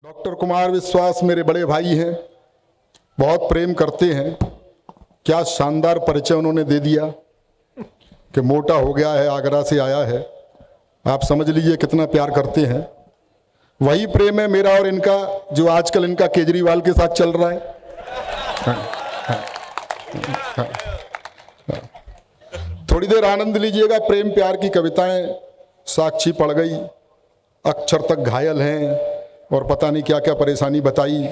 Doctor Kumar विश्वास मेरे बड़े भाई हैं, बहुत प्रेम करते हैं। क्या शानदार परिचय उन्होंने दे दिया कि मोटा हो गया है, आगरा से आया है। आप समझ लीजिए कितना प्यार करते हैं। वही प्रेम है मेरा और इनका जो आजकल इनका केजरीवाल के साथ चल रहा है। थोड़ी देर आनंद लीजिएगा। प्रेम प्यार की कविताएं साक्षी पढ़ गई, अक्षर तक घायल हैं और पता नहीं क्या क्या परेशानी बताई।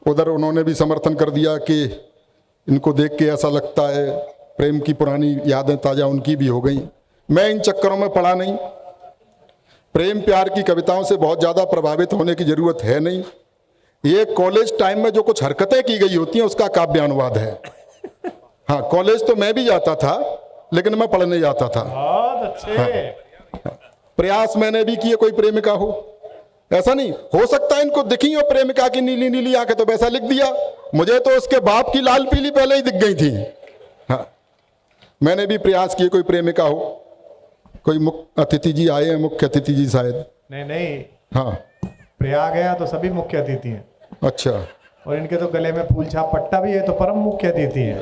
उधर उन्होंने भी समर्थन कर दिया कि इनको देख के ऐसा लगता है प्रेम की पुरानी यादें ताज़ा उनकी भी हो गई। मैं इन चक्करों में पड़ा नहीं। प्रेम प्यार की कविताओं से बहुत ज़्यादा प्रभावित होने की ज़रूरत है नहीं। ये कॉलेज टाइम में जो कुछ हरकतें की गई होती हैं उसका काव्य अनुवाद है। हाँ, कॉलेज तो मैं भी जाता था लेकिन मैं पढ़ने जाता था। बहुत अच्छे। हाँ, प्रयास मैंने भी किए कोई प्रेमिका हो, ऐसा नहीं हो सकता है इनको दिखी हो प्रेमिका की नीली नीली आंखें तो वैसा लिख दिया। मुझे तो उसके बाप की लाल पीली पहले ही दिख गई थी। हाँ, मैंने भी प्रयास किए कोई प्रेमिका हो। कोई मुख्य अतिथि जी आए हैं, मुख्य अतिथि जी शायद। नहीं। हाँ, प्रयाग गया तो सभी मुख्य अतिथि हैं। अच्छा। और इनके तो गले में फूल छाप पट्टा भी है तो परम मुख्य अतिथि है।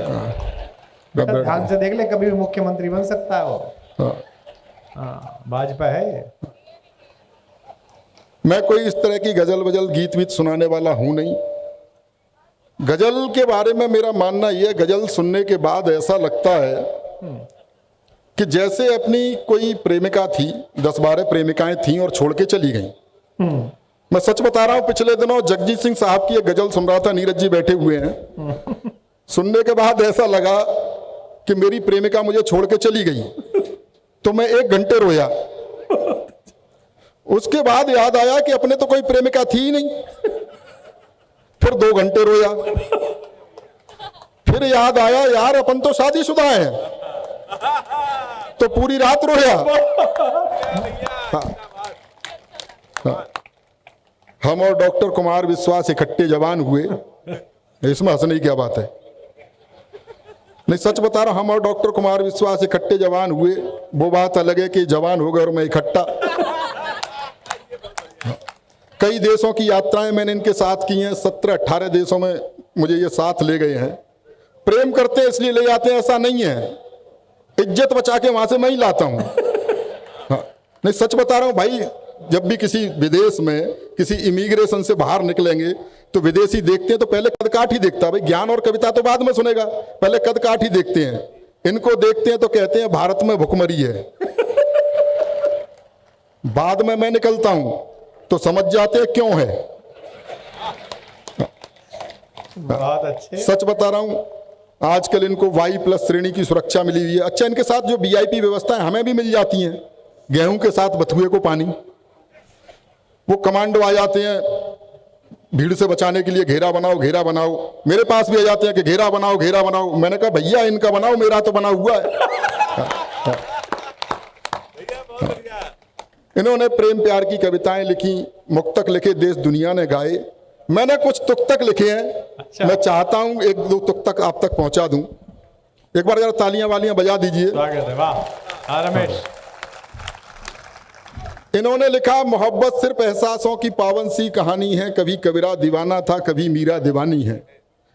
बेटा ध्यान से देख ले, कभी भी मुख्यमंत्री बन सकता है वो। हाँ, भाजपा है ये। मैं कोई इस तरह की गजल वजल गीत वीत सुनाने वाला हूं नहीं। गजल के बारे में मेरा मानना यह, गजल सुनने के बाद ऐसा लगता है कि जैसे अपनी कोई प्रेमिका थी, 10-12 प्रेमिकाएं थीं और छोड़ के चली गईं। मैं सच बता रहा हूं, पिछले दिनों जगजीत सिंह साहब की एक गजल सुन रहा था, नीरज जी बैठे हुए हैं। सुनने के बाद ऐसा लगा कि मेरी प्रेमिका मुझे छोड़ के चली गई तो मैं 1 घंटे रोया। उसके बाद याद आया कि अपने तो कोई प्रेमिका थी ही नहीं। फिर 2 घंटे रोया। फिर याद आया यार अपन तो शादीशुदा हैं, तो पूरी रात रोया। हाँ, हाँ। हम और डॉक्टर कुमार विश्वास इकट्ठे जवान हुए, इसमें हंसने की क्या बात है। नहीं, सच बता रहा हूं, हम और डॉक्टर कुमार विश्वास इकट्ठे जवान हुए। वो बात अलग है कि जवान हो गए और मैं इकट्ठा। कई देशों की यात्राएं मैंने इनके साथ की हैं, 17-18 देशों में मुझे ये साथ ले गए हैं। प्रेम करते हैं इसलिए ले जाते हैं ऐसा नहीं है, इज्जत बचा के वहां से मैं ही लाता हूं। हाँ, नहीं सच बता रहा हूं भाई, जब भी किसी विदेश में किसी इमिग्रेशन से बाहर निकलेंगे तो विदेशी देखते हैं तो पहले कद काठ ही देखता है। भाई ज्ञान और कविता तो बाद में सुनेगा, पहले कद काठ ही देखते हैं। इनको देखते हैं तो कहते हैं भारत में भुखमरी है। बाद में मैं निकलता हूं तो समझ जाते हैं क्यों है। बहुत अच्छे। सच बता रहा हूं, आजकल इनको Y+ श्रेणी की सुरक्षा मिली हुई है। अच्छा, इनके साथ जो VIP व्यवस्था है हमें भी मिल जाती है। गेहूं के साथ बथुए को पानी, वो कमांडो आ जाते हैं भीड़ से बचाने के लिए, घेरा बनाओ घेरा बनाओ। मेरे पास भी आ जाते हैं कि घेरा बनाओ घेरा बनाओ। मैंने कहा भैया इनका बनाओ, मेरा तो बना हुआ है। इन्होंने प्रेम प्यार की कविताएं लिखी, मुक्तक लिखे, देश दुनिया ने गाए। मैंने कुछ तुक्तक लिखे हैं। अच्छा। मैं चाहता हूं 1-2 तुक्तक आप तक पहुंचा दूं। एक बार जरा तालियां वालियां बजा दीजिए। स्वागत है। वाह। हाँ रमेश। इन्होंने लिखा, मोहब्बत सिर्फ एहसासों की पावन सी कहानी है, कभी कबीरा दीवाना था कभी मीरा दीवानी है।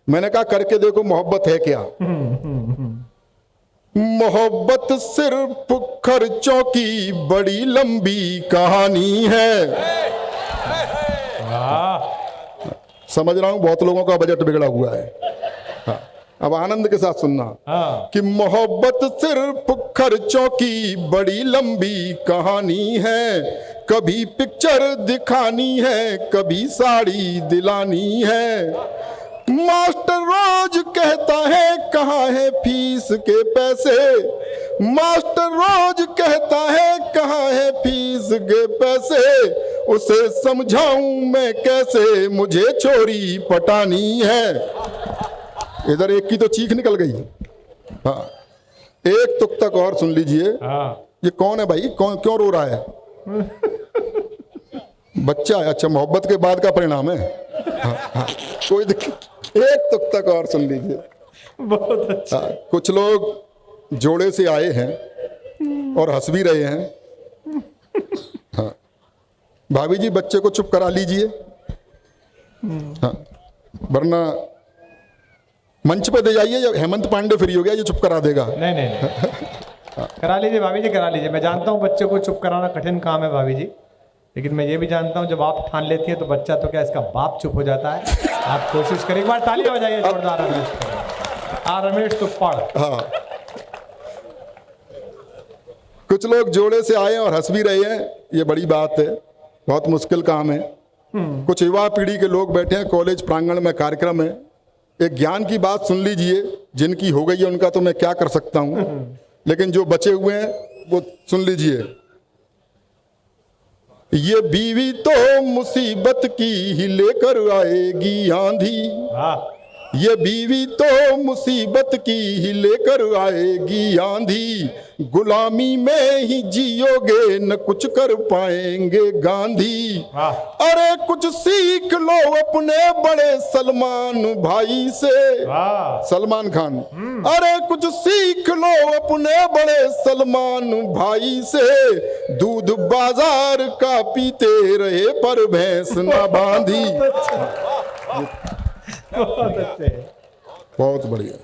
मैंने कहा करके देखो मोहब्बत है क्या। मोहब्बत सिर्फ खर्चों की बड़ी लंबी कहानी है। वाह। समझ रहा हूं बहुत लोगों का बजट बिगड़ा हुआ है। हाँ, अब आनंद के साथ सुनना। हाँ। कि मोहब्बत सिर्फ खर्चों की बड़ी लंबी कहानी है, कभी पिक्चर दिखानी है कभी साड़ी दिलानी है। मास्टर रोज कहता है कहाँ है फीस के पैसे, मास्टर रोज कहता है कहाँ है फीस के पैसे। उसे समझाऊं मैं कैसे, मुझे छोरी पटानी है। इधर एक की तो चीख निकल गई। हाँ, एक तुक्तक और सुन लीजिए। हाँ। ये कौन है भाई, कौन क्यों रो रहा है? बच्चा है। अच्छा, मोहब्बत के बाद का परिणाम है। हाँ, हाँ, कोई दिक्कत। एक तुक्तक और सुन लीजिए। बहुत अच्छा। हाँ, कुछ लोग जोड़े से आए हैं और हंस भी रहे हैं। हाँ, भाभी जी बच्चे को चुप करा लीजिए, हाँ, वरना मंच पे दे जाइए, या हेमंत पांडे फ्री हो गया ये चुप करा देगा। नहीं नहीं नहीं करा लीजिए भाभी जी, करा लीजिए। मैं जानता हूँ बच्चे को चुप कराना कठिन काम है भाभी जी, लेकिन मैं ये भी जानता हूँ जब आप ठान लेती है तो बच्चा तो क्या इसका बाप चुप हो जाता है। आप कोशिश करें, एक बार ताली बजाइए जोरदार रमेश को। रमेश तो पढ़। हाँ, कुछ लोग जोड़े से आए और हंस भी रहे हैं, ये बड़ी बात है, बहुत मुश्किल काम है। कुछ युवा पीढ़ी के लोग बैठे हैं, कॉलेज प्रांगण में कार्यक्रम है, एक ज्ञान की बात सुन लीजिए। जिनकी हो गई है उनका तो मैं क्या कर सकता हूं, लेकिन जो बचे हुए हैं वो सुन लीजिए। ये बीवी तो मुसीबत की ही लेकर आएगी आंधी, ये बीवी तो मुसीबत की ही लेकर आएगी आंधी, गुलामी में ही जियोगे न कुछ कर पाएंगे गांधी। अरे कुछ सीख लो अपने बड़े सलमान भाई से, सलमान खान। अरे कुछ सीख लो अपने बड़े सलमान भाई से, दूध बाजार का पीते रहे पर भैंस न बांधी। बहुत अच्छे, बहुत बढ़िया।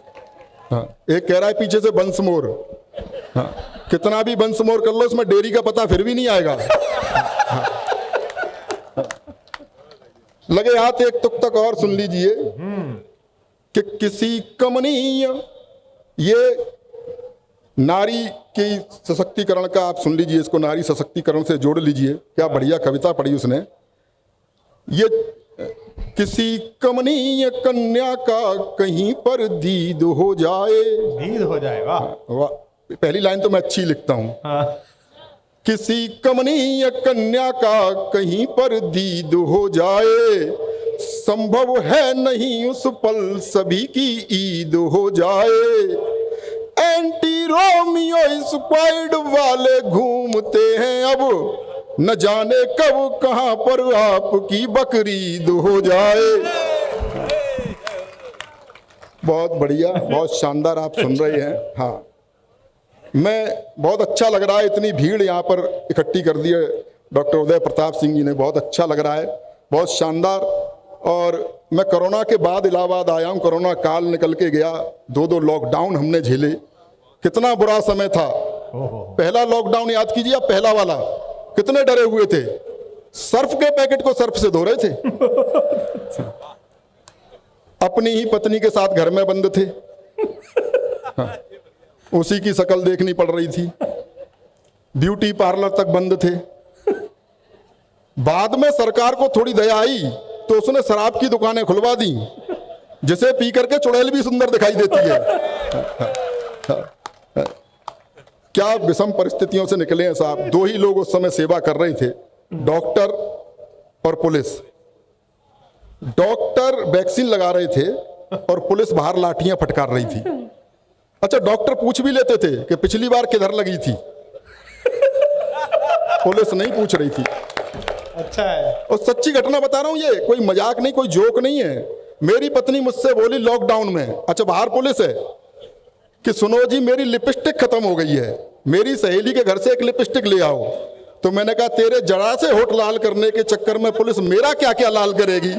हाँ, एक कह रहा है पीछे से बंसमोर। हाँ, कितना भी बंसमोर कर लो उसमें डेयरी का पता फिर भी नहीं आएगा। हाँ, लगे हाथ एक तुक तक और सुन लीजिए कि किसी कमनीय, ये नारी के सशक्तिकरण का आप सुन लीजिए, इसको नारी सशक्तिकरण से जोड़ लीजिए। क्या बढ़िया कविता पढ़ी उसने। ये किसी कमनीय कन्या का कहीं पर दीद हो जाए, दीद हो जाए। वाह वाह, पहली लाइन तो मैं अच्छी लिखता हूं। किसी कमनीय कन्या का कहीं पर दीद हो जाए, संभव है नहीं उस पल सभी की ईद हो जाए। एंटी रोमियो स्क्वाड वाले घूमते हैं अब, न जाने कब कहां पर आपकी बकरीद हो जाए। बहुत बढ़िया, बहुत शानदार आप सुन रहे हैं। हाँ, मैं बहुत अच्छा लग रहा है, इतनी भीड़ यहाँ पर इकट्ठी कर दी है डॉक्टर उदय प्रताप सिंह जी ने, बहुत अच्छा लग रहा है, बहुत शानदार। और मैं कोरोना के बाद इलाहाबाद आया हूँ, कोरोना काल निकल के गया, 2 लॉकडाउन हमने झेले, कितना बुरा समय था। पहला लॉकडाउन याद कीजिए आप, पहला वाला, कितने डरे हुए थे, सर्फ के पैकेट को सर्फ से धो रहे थे। अपनी ही पत्नी के साथ घर में बंद थे। हाँ, उसी की शक्ल देखनी पड़ रही थी, ब्यूटी पार्लर तक बंद थे। बाद में सरकार को थोड़ी दया आई तो उसने शराब की दुकानें खुलवा दी, जिसे पी करके चुड़ैल भी सुंदर दिखाई देती है। क्या विषम परिस्थितियों से निकले हैं साहब। 2 ही लोग उस समय सेवा कर रहे थे, डॉक्टर और पुलिस। डॉक्टर वैक्सीन लगा रहे थे और पुलिस बाहर लाठियां फटकार रही थी। अच्छा, डॉक्टर पूछ भी लेते थे कि पिछली बार किधर लगी थी, पुलिस नहीं पूछ रही थी। अच्छा है। और सच्ची घटना बता रहा हूं, ये कोई मजाक नहीं, कोई जोक नहीं है। मेरी पत्नी मुझसे बोली लॉकडाउन में, अच्छा बाहर पुलिस है, कि सुनो जी मेरी लिपस्टिक खत्म हो गई है, मेरी सहेली के घर से एक लिपस्टिक ले आओ। तो मैंने कहा तेरे जरा से होठ लाल करने के चक्कर में पुलिस मेरा क्या क्या लाल करेगी।